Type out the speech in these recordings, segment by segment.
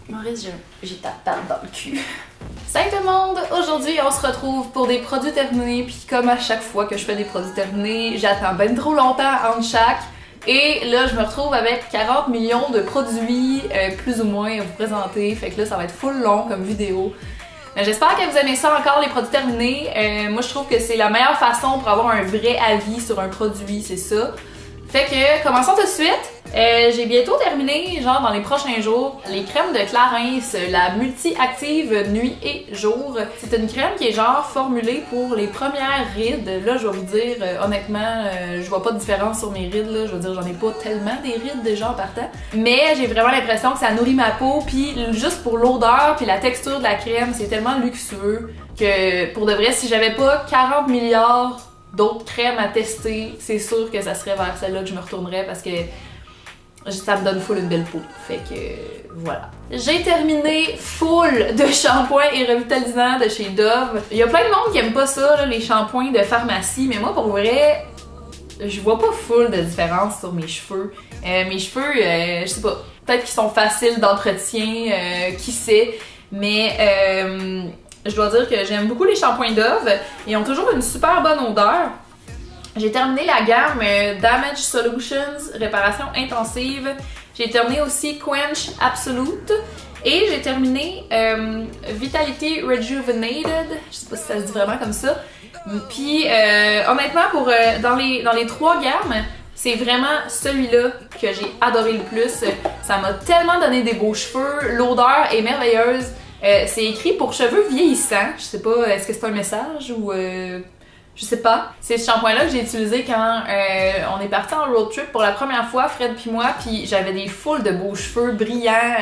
Maurice, j'ai ta patte dans le cul. Salut tout le monde! Aujourd'hui, on se retrouve pour des produits terminés, puis comme à chaque fois que je fais des produits terminés, j'attends ben trop longtemps entre chaque. Et là, je me retrouve avec 40 millions de produits, plus ou moins, à vous présenter. Fait que là, ça va être full long comme vidéo. J'espère que vous aimez ça encore, les produits terminés. Moi, je trouve que c'est la meilleure façon pour avoir un vrai avis sur un produit, c'est ça. Fait que, commençons tout de suite. J'ai bientôt terminé, genre dans les prochains jours, les crèmes de Clarins, la multi-active nuit et jour. C'est une crème qui est genre formulée pour les premières rides. Là, je vais vous dire, honnêtement, je vois pas de différence sur mes rides, là. Je veux dire, j'en ai pas tellement des rides déjà en partant. Mais j'ai vraiment l'impression que ça nourrit ma peau, puis juste pour l'odeur puis la texture de la crème, c'est tellement luxueux que, pour de vrai, si j'avais pas 40 milliards d'autres crèmes à tester, c'est sûr que ça serait vers celle-là que je me retournerais parce que ça me donne full une belle peau. Fait que voilà. J'ai terminé full de shampoings et revitalisants de chez Dove. Il y a plein de monde qui aime pas ça, là, les shampoings de pharmacie, mais moi pour vrai, je vois pas full de différence sur mes cheveux. Mes cheveux, je sais pas, peut-être qu'ils sont faciles d'entretien, qui sait, mais je dois dire que j'aime beaucoup les shampoings Dove. Ils ont toujours une super bonne odeur. J'ai terminé la gamme Damage Solutions, réparation intensive. J'ai terminé aussi Quench Absolute. Et j'ai terminé Vitality Rejuvenated. Je sais pas si ça se dit vraiment comme ça. Puis honnêtement, dans les trois gammes, c'est vraiment celui-là que j'ai adoré le plus. Ça m'a tellement donné des beaux cheveux. L'odeur est merveilleuse. C'est écrit pour cheveux vieillissants. Je sais pas, est-ce que c'est un message ou... je sais pas. C'est ce shampoing-là que j'ai utilisé quand on est parti en road trip pour la première fois, Fred puis moi, puis j'avais des foules de beaux cheveux brillants,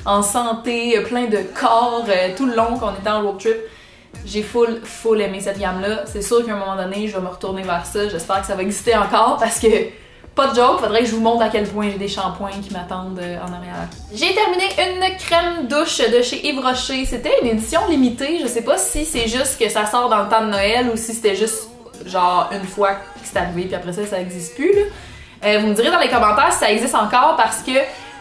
en santé, plein de corps tout le long qu'on était en road trip. J'ai full aimé cette gamme-là. C'est sûr qu'à un moment donné, je vais me retourner vers ça. J'espère que ça va exister encore parce que, pas de joke, faudrait que je vous montre à quel point j'ai des shampoings qui m'attendent en arrière. J'ai terminé une crème douche de chez Yves Rocher. C'était une édition limitée. Je sais pas si c'est juste que ça sort dans le temps de Noël ou si c'était juste genre une fois que c'est arrivé puis après ça existe plus là. Vous me direz dans les commentaires si ça existe encore parce que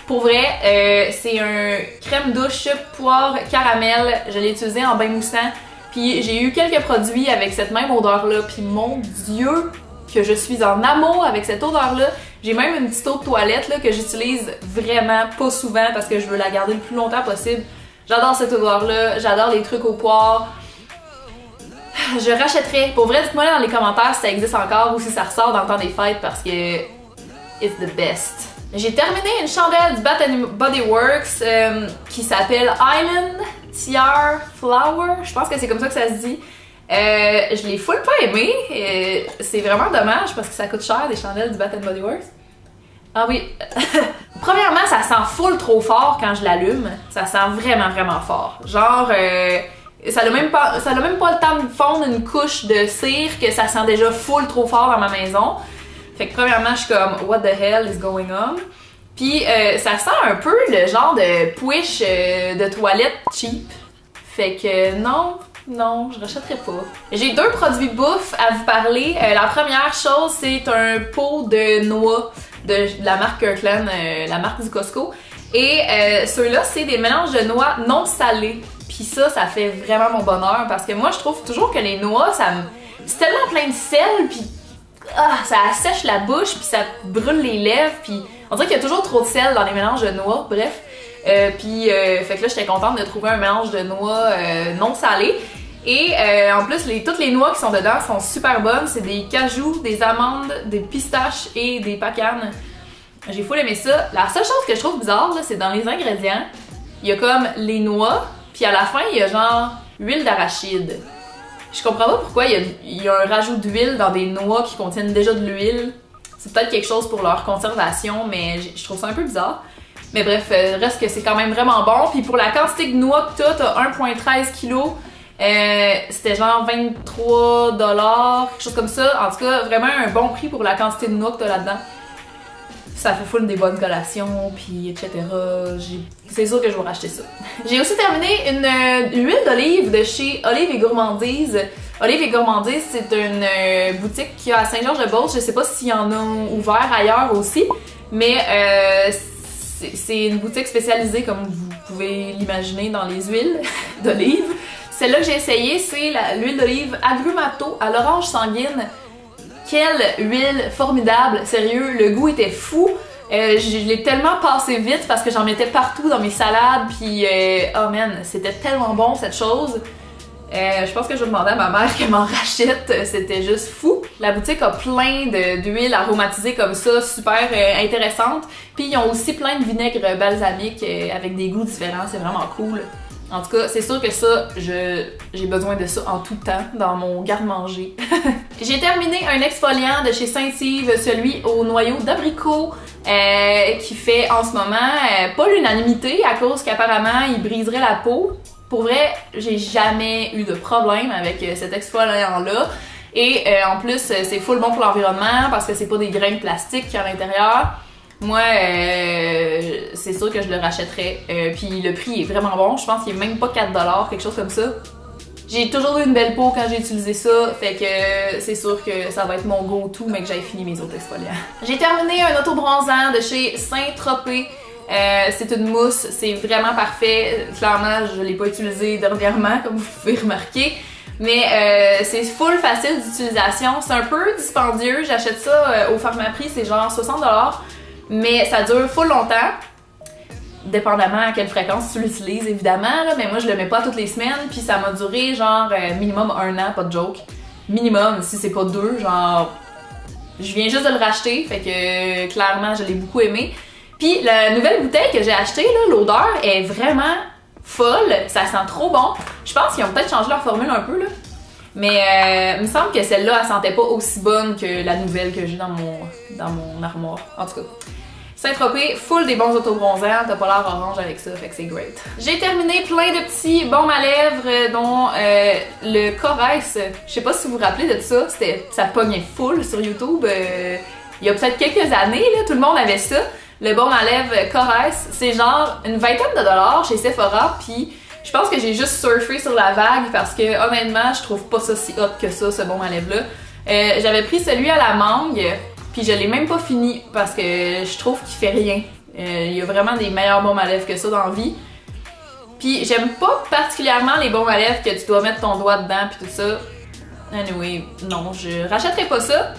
pour vrai c'est un crème douche poire caramel. Je l'ai utilisé en bain moussant puis j'ai eu quelques produits avec cette même odeur là puis mon dieu que je suis en amour avec cette odeur là. J'ai même une petite eau de toilette là que j'utilise vraiment pas souvent parce que je veux la garder le plus longtemps possible. J'adore cette odeur là, j'adore les trucs au poire. Je rachèterais. Pour vrai, dites-moi dans les commentaires si ça existe encore ou si ça ressort dans le temps des fêtes parce que it's the best. J'ai terminé une chandelle du Bath & Body Works qui s'appelle Island Tiare Flower. Je pense que c'est comme ça que ça se dit. Je l'ai full pas aimé. C'est vraiment dommage parce que ça coûte cher des chandelles du Bath & Body Works. Ah oui. Premièrement, ça sent full trop fort quand je l'allume. Ça sent vraiment fort. Genre... ça n'a même pas le temps de fondre une couche de cire que ça sent déjà full trop fort dans ma maison. Fait que premièrement, je suis comme what the hell is going on? Puis ça sent un peu le genre de push de toilette cheap. Fait que non, je rachèterai pas. J'ai deux produits bouffe à vous parler. La première chose, c'est un pot de noix de la marque Kirkland, la marque du Costco. Et ceux-là, c'est des mélanges de noix non salées. Puis ça fait vraiment mon bonheur parce que moi, je trouve toujours que les noix, c'est tellement plein de sel, puis ça assèche la bouche, puis ça brûle les lèvres, puis on dirait qu'il y a toujours trop de sel dans les mélanges de noix, bref. Fait que là, j'étais contente de trouver un mélange de noix non salé. Et en plus, toutes les noix qui sont dedans sont super bonnes. C'est des cajous, des amandes, des pistaches et des pacanes. J'ai full aimé ça. La seule chose que je trouve bizarre, c'est dans les ingrédients, il y a comme les noix, puis à la fin, il y a genre huile d'arachide. Je comprends pas pourquoi il y a un rajout d'huile dans des noix qui contiennent déjà de l'huile. C'est peut-être quelque chose pour leur conservation, mais je trouve ça un peu bizarre. Mais bref, reste que c'est quand même vraiment bon. Puis pour la quantité de noix que t'as 1,13 kg. C'était genre 23 $, quelque chose comme ça. En tout cas, vraiment un bon prix pour la quantité de noix que t'as là-dedans. Ça fait full des bonnes collations, puis etc. C'est sûr que je vais racheter ça. J'ai aussi terminé une huile d'olive de chez Olive et Gourmandise. Olive et Gourmandise, c'est une boutique qui a à Saint-Georges-de-Beauce. Je sais pas s'il y en a ouvert ailleurs aussi, mais c'est une boutique spécialisée, comme vous pouvez l'imaginer, dans les huiles d'olive. Celle-là que j'ai essayé, c'est l'huile d'olive Agrumato à l'orange sanguine. Quelle huile formidable! Sérieux, le goût était fou. Je l'ai tellement passé vite parce que j'en mettais partout dans mes salades, puis oh man, c'était tellement bon cette chose. Je pense que je vais demander à ma mère qu'elle m'en rachète, c'était juste fou. La boutique a plein d'huiles aromatisées comme ça, super intéressantes. Puis ils ont aussi plein de vinaigres balsamiques avec des goûts différents, c'est vraiment cool. En tout cas, c'est sûr que ça, j'ai besoin de ça en tout temps dans mon garde-manger. J'ai terminé un exfoliant de chez Saint-Yves, celui au noyau d'abricot, qui fait en ce moment pas l'unanimité à cause qu'apparemment il briserait la peau. Pour vrai, j'ai jamais eu de problème avec cet exfoliant-là. Et en plus, c'est full bon pour l'environnement parce que c'est pas des grains de plastique qu'il y a à l'intérieur. Moi, c'est sûr que je le rachèterais. Puis le prix est vraiment bon. Je pense qu'il est même pas 4$, quelque chose comme ça. J'ai toujours eu une belle peau quand j'ai utilisé ça, fait que c'est sûr que ça va être mon go-to, mais que j'aille fini mes autres exfoliants. J'ai terminé un auto-bronzant de chez Saint-Tropez. C'est une mousse, c'est vraiment parfait. Clairement, je l'ai pas utilisé dernièrement, comme vous pouvez remarquer. Mais c'est full facile d'utilisation. C'est un peu dispendieux. J'achète ça au Pharmaprix, c'est genre 60$. Mais ça dure full longtemps. Dépendamment à quelle fréquence tu l'utilises, évidemment. Là, mais moi, je le mets pas toutes les semaines. Puis ça m'a duré genre minimum 1 an, pas de joke. Minimum, si c'est pas 2, genre... Je viens juste de le racheter, fait que clairement, je l'ai beaucoup aimé. Puis la nouvelle bouteille que j'ai achetée, l'odeur est vraiment folle. Ça sent trop bon. Je pense qu'ils ont peut-être changé leur formule un peu, là. Mais il me semble que celle-là, elle sentait pas aussi bonne que la nouvelle que j'ai dans mon armoire. En tout cas. Saint-Tropez, full des bons autobronzants, t'as pas l'air orange avec ça, fait que c'est great. J'ai terminé plein de petits baumes à lèvres, dont le Corrèze. Je sais pas si vous vous rappelez de ça, ça pognait full sur YouTube. Il y a peut-être quelques années, là, tout le monde avait ça. Le baume à lèvres Corrèze, c'est genre une vingtaine de dollars chez Sephora, puis je pense que j'ai juste surfé sur la vague parce que honnêtement, je trouve pas ça si hot que ça, ce baume à lèvres-là. J'avais pris celui à la mangue. Puis je l'ai même pas fini parce que je trouve qu'il fait rien. Il y a vraiment des meilleurs baumes à lèvres que ça dans la vie. Puis j'aime pas particulièrement les baumes à lèvres que tu dois mettre ton doigt dedans puis tout ça. Anyway, non, je rachèterai pas ça.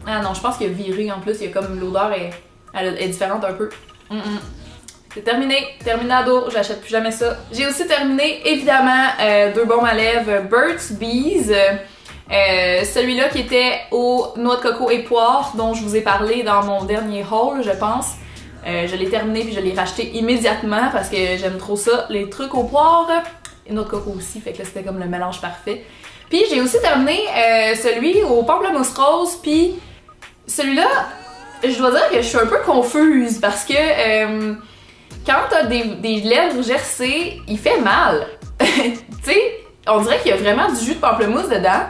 Ah non, je pense qu'il a viré en plus, il y a comme l'odeur est différente un peu. C'est terminé, terminado, j'achète plus jamais ça. J'ai aussi terminé évidemment 2 baumes à lèvres Burt's Bees. Celui-là qui était aux noix de coco et poire dont je vous ai parlé dans mon dernier haul, je pense. Je l'ai terminé puis je l'ai racheté immédiatement parce que j'aime trop ça, les trucs aux poires et noix de coco aussi, fait que là c'était comme le mélange parfait. Puis j'ai aussi terminé celui au pamplemousse rose, puis celui-là, je dois dire que je suis un peu confuse parce que quand t'as des lèvres gercées, il fait mal. Tu sais, on dirait qu'il y a vraiment du jus de pamplemousse dedans.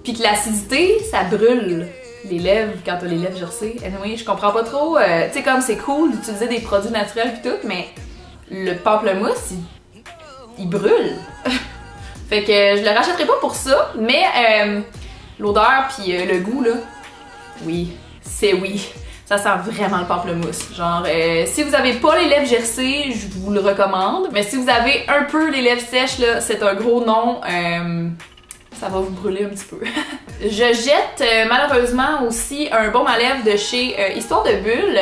Puis que l'acidité, ça brûle les lèvres quand t'as les lèvres gercées. Anyway, je comprends pas trop. Tu sais, comme c'est cool d'utiliser des produits naturels pis tout, mais le pamplemousse, il brûle. Fait que je le rachèterai pas pour ça, mais l'odeur pis le goût, là, oui, c'est oui. Ça sent vraiment le pamplemousse. Genre, si vous avez pas les lèvres gercées, je vous le recommande. Mais si vous avez un peu les lèvres sèches, là, c'est un gros non. Ça va vous brûler un petit peu. Je jette malheureusement aussi un baume à lèvres de chez Histoire de Bulle.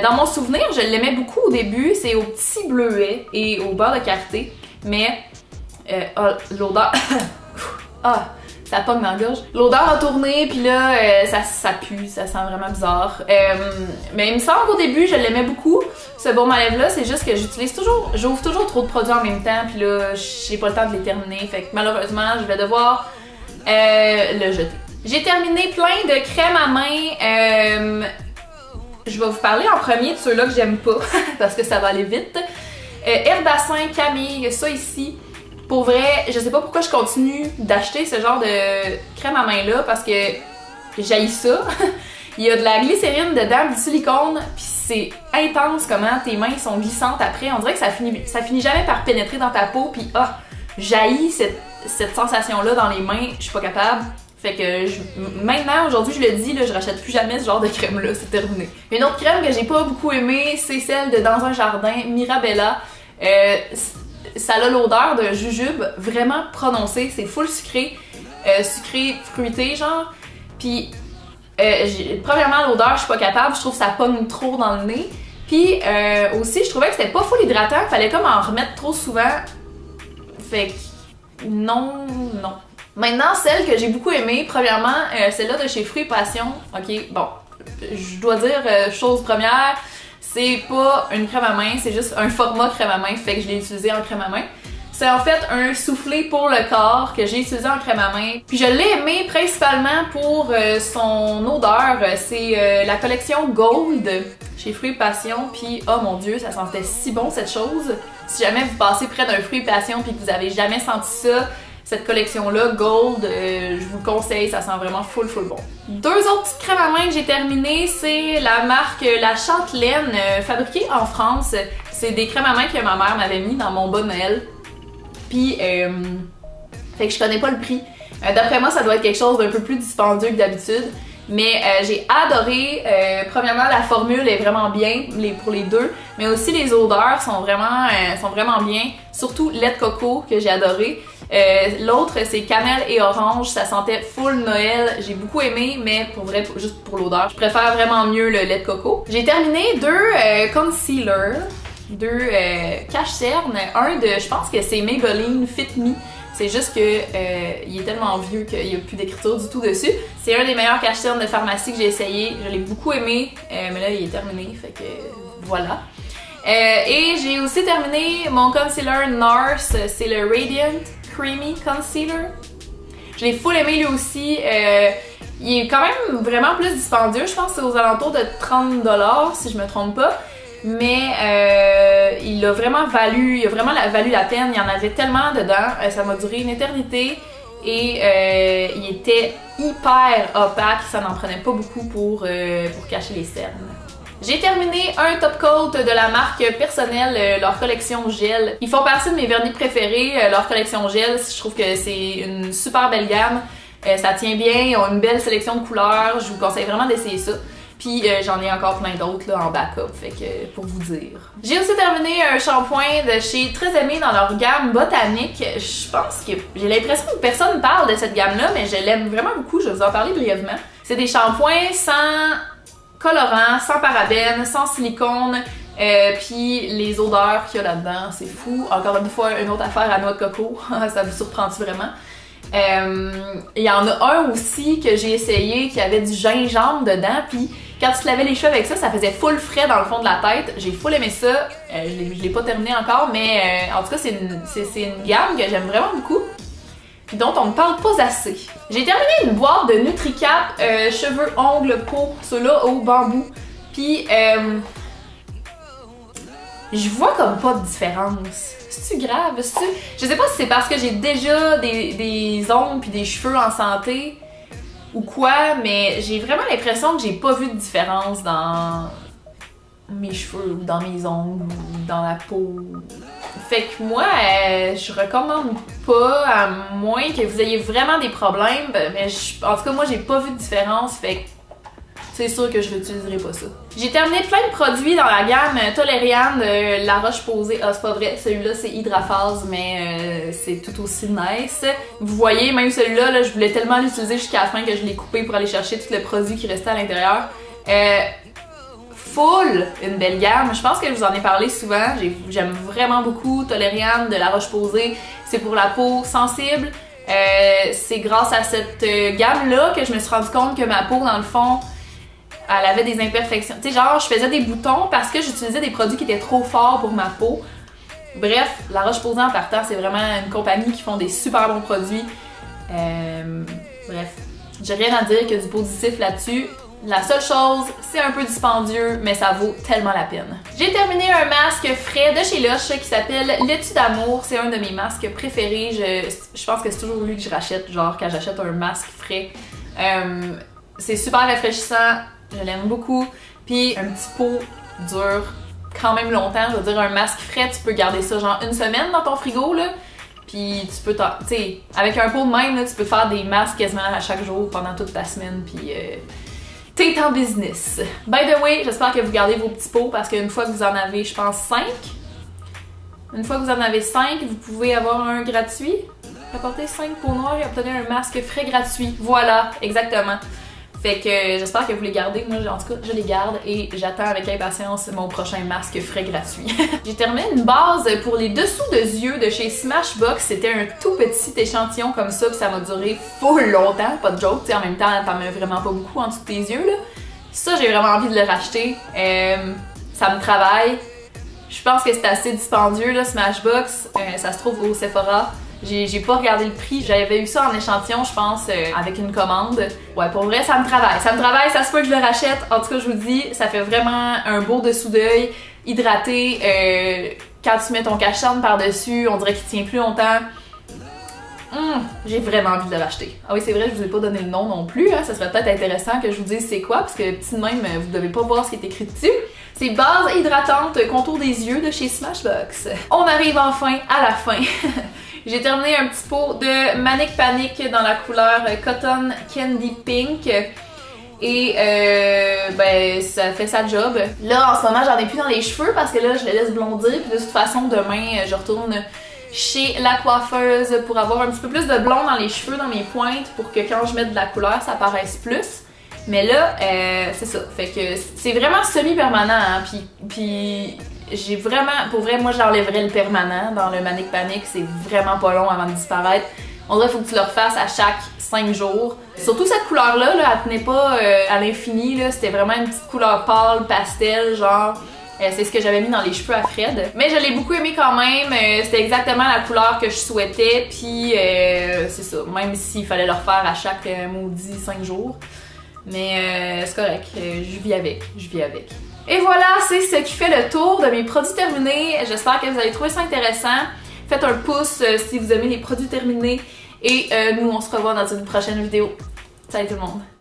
Dans mon souvenir, je l'aimais beaucoup au début. C'est au petit bleuet et au beurre de karité. Mais l'odeur... ah, ça pogne dans la gorge. L'odeur a tourné, puis là, ça pue, ça sent vraiment bizarre. Mais il me semble qu'au début, je l'aimais beaucoup, ce baume à lèvres-là. C'est juste que j'ouvre toujours trop de produits en même temps, puis là, j'ai pas le temps de les terminer. Fait que malheureusement, je vais devoir le jeter. J'ai terminé plein de crèmes à main. Je vais vous parler en premier de ceux-là que j'aime pas, parce que ça va aller vite. Herbassin, Camille, ça ici. Pour vrai, je sais pas pourquoi je continue d'acheter ce genre de crème à main là parce que j'haïs ça. Il y a de la glycérine dedans, du silicone, puis c'est intense comment tes mains sont glissantes après. On dirait que ça finit jamais par pénétrer dans ta peau, puis j'haïs cette sensation là dans les mains, je suis pas capable. Fait que maintenant, aujourd'hui, je le dis, là, je rachète plus jamais ce genre de crème-là, c'est terminé. Une autre crème que j'ai pas beaucoup aimée, c'est celle de Dans un Jardin, Mirabella. Ça a l'odeur de jujube vraiment prononcée, c'est full sucré, sucré fruité genre. Puis premièrement l'odeur je suis pas capable, je trouve que ça pogne trop dans le nez. Puis aussi je trouvais que c'était pas full hydratant, il fallait comme en remettre trop souvent. Fait que non. Maintenant celle que j'ai beaucoup aimée, premièrement celle-là de chez Fruits Passion. Ok, bon, je dois dire chose première. C'est pas une crème à main, c'est juste un format crème à main, fait que je l'ai utilisé en crème à main. C'est en fait un soufflé pour le corps que j'ai utilisé en crème à main. Puis je l'ai aimé principalement pour son odeur. C'est la collection Gold chez Fruits Passion. Puis oh mon dieu, ça sentait si bon cette chose. Si jamais vous passez près d'un Fruits Passion puis que vous avez jamais senti ça, cette collection-là, Gold, je vous le conseille, ça sent vraiment full bon. Deux autres petites crèmes à main que j'ai terminées, c'est la marque La Châtelaine, fabriquée en France. C'est des crèmes à main que ma mère m'avait mis dans mon bas de Noël. Puis, fait que je connais pas le prix. D'après moi, ça doit être quelque chose d'un peu plus dispendieux que d'habitude. Mais j'ai adoré, premièrement la formule est vraiment bien pour les deux, mais aussi les odeurs sont vraiment bien, surtout lait de coco que j'ai adoré. L'autre c'est cannelle et orange, ça sentait full Noël, j'ai beaucoup aimé, mais pour vrai, juste pour l'odeur, je préfère vraiment mieux le lait de coco. J'ai terminé deux concealers, deux cache-cernes, un de, je pense que c'est Maybelline Fit Me. C'est juste que il est tellement vieux qu'il n'y a plus d'écriture du tout dessus. C'est un des meilleurs cache-cernes de pharmacie que j'ai essayé. Je l'ai beaucoup aimé, mais là il est terminé, fait que voilà. Et j'ai aussi terminé mon concealer NARS, c'est le Radiant Creamy Concealer. Je l'ai full aimé lui aussi. Il est quand même vraiment plus dispendieux, je pense que c'est aux alentours de 30$ si je me trompe pas. Mais il a vraiment valu la peine, il y en avait tellement dedans, ça m'a duré une éternité et il était hyper opaque, ça n'en prenait pas beaucoup pour cacher les cernes. J'ai terminé un top coat de la marque Personnelle, leur collection gel. Ils font partie de mes vernis préférés, leur collection gel, je trouve que c'est une super belle gamme, ça tient bien, ils ont une belle sélection de couleurs, je vous conseille vraiment d'essayer ça. Puis j'en ai encore plein d'autres là en backup, fait que pour vous dire. J'ai aussi terminé un shampoing de chez Très Aimé dans leur gamme botanique. Je pense que j'ai l'impression que personne parle de cette gamme-là, mais je l'aime vraiment beaucoup, je vais vous en parler brièvement. C'est des shampoings sans colorant, sans parabènes, sans silicone, puis les odeurs qu'il y a là-dedans, c'est fou. Encore une fois, une autre affaire à noix de coco, ça vous surprend-tu vraiment? Il y en a un aussi que j'ai essayé qui avait du gingembre dedans, puis quand tu te lavais les cheveux avec ça, ça faisait full frais dans le fond de la tête. J'ai full aimé ça, je l'ai pas terminé encore, mais en tout cas c'est une gamme que j'aime vraiment beaucoup, puis dont on ne parle pas assez. J'ai terminé une boîte de NutriCap cheveux, ongles, peau, ceux-là au bambou, puis je vois comme pas de différence. C'est-tu grave? Je sais pas si c'est parce que j'ai déjà des ongles puis des cheveux en santé ou quoi, mais j'ai vraiment l'impression que j'ai pas vu de différence dans mes cheveux ou dans mes ongles ou dans la peau. Fait que moi, je recommande pas, à moins que vous ayez vraiment des problèmes, mais en tout cas moi j'ai pas vu de différence, fait que c'est sûr que je n'utiliserai pas ça. J'ai terminé plein de produits dans la gamme Toleriane de La Roche-Posay. Ah, c'est pas vrai, celui-là c'est Hydraphase, mais c'est tout aussi nice. Vous voyez, même celui-là, là, je voulais tellement l'utiliser jusqu'à la fin que je l'ai coupé pour aller chercher tout le produit qui restait à l'intérieur. Full, une belle gamme. Je pense que je vous en ai parlé souvent. J'aime vraiment beaucoup Toleriane de La Roche-Posay. C'est pour la peau sensible. C'est grâce à cette gamme-là que je me suis rendu compte que ma peau, dans le fond, elle avait des imperfections. Tu sais, genre, je faisais des boutons parce que j'utilisais des produits qui étaient trop forts pour ma peau. Bref, La Roche-Posay en partant, c'est vraiment une compagnie qui font des super bons produits. Bref, j'ai rien à dire que du positif là-dessus. La seule chose, c'est un peu dispendieux, mais ça vaut tellement la peine. J'ai terminé un masque frais de chez Lush qui s'appelle Laitue d'amour. C'est un de mes masques préférés. Je pense que c'est toujours lui que je rachète, genre quand j'achète un masque frais. C'est super rafraîchissant. Je l'aime beaucoup. Puis un petit pot dure quand même longtemps. Je veux dire, un masque frais, tu peux garder ça genre une semaine dans ton frigo, là. Puis tu peux, tu sais, avec un pot de même, là, tu peux faire des masques quasiment à chaque jour pendant toute ta semaine, puis t'es en business. By the way, j'espère que vous gardez vos petits pots parce qu'une fois que vous en avez, je pense, 5, une fois que vous en avez 5, vous pouvez avoir un gratuit. Apporter 5 pots noirs et obtenir un masque frais gratuit. Voilà, exactement. Fait que j'espère que vous les gardez. Moi, en tout cas, je les garde et j'attends avec impatience mon prochain masque frais gratuit. J'ai terminé une base pour les dessous de yeux de chez Smashbox. C'était un tout petit échantillon comme ça, puis ça m'a duré full longtemps, pas de joke. T'sais, en même temps, t'en mets vraiment pas beaucoup en dessous de tes yeux, là. Ça, j'ai vraiment envie de le racheter. Ça me travaille. Je pense que c'est assez dispendieux, là, Smashbox. Ça se trouve au Sephora. J'ai pas regardé le prix, j'avais eu ça en échantillon, je pense, avec une commande. Ouais, pour vrai, ça me travaille, ça se peut que je le rachète. En tout cas, je vous dis, ça fait vraiment un beau dessous d'œil, hydraté. Quand tu mets ton cache-cerne par-dessus, on dirait qu'il tient plus longtemps. J'ai vraiment envie de le racheter. Ah oui, c'est vrai, je vous ai pas donné le nom non plus, hein. Ça serait peut-être intéressant que je vous dise c'est quoi, parce que petit de même, vous devez pas voir ce qui est écrit dessus. C'est base hydratante contour des yeux de chez Smashbox. On arrive enfin à la fin. J'ai terminé un petit pot de Manic Panic dans la couleur Cotton Candy Pink. Et ben ça fait sa job. Là en ce moment j'en ai plus dans les cheveux parce que là je les laisse blondir. Puis de toute façon demain je retourne chez la coiffeuse pour avoir un petit peu plus de blond dans les cheveux, dans mes pointes, pour que quand je mette de la couleur ça paraisse plus. Mais là c'est ça. Fait que c'est vraiment semi-permanent. Hein, puis j'ai vraiment, pour vrai, moi j'enlèverais le permanent dans le Manic Panic, c'est vraiment pas long avant de disparaître. On dirait qu'il faut que tu le refasses à chaque 5 jours. Surtout cette couleur-là, là, elle tenait pas à l'infini, c'était vraiment une petite couleur pâle, pastel, genre. C'est ce que j'avais mis dans les cheveux à Fred. Mais je l'ai beaucoup aimé quand même, c'était exactement la couleur que je souhaitais, puis c'est ça, même s'il fallait le refaire à chaque maudit 5 jours. Mais c'est correct, je vis avec. Et voilà, c'est ce qui fait le tour de mes produits terminés. J'espère que vous avez trouvé ça intéressant. Faites un pouce si vous aimez les produits terminés. Et nous, on se revoit dans une prochaine vidéo. Salut tout le monde!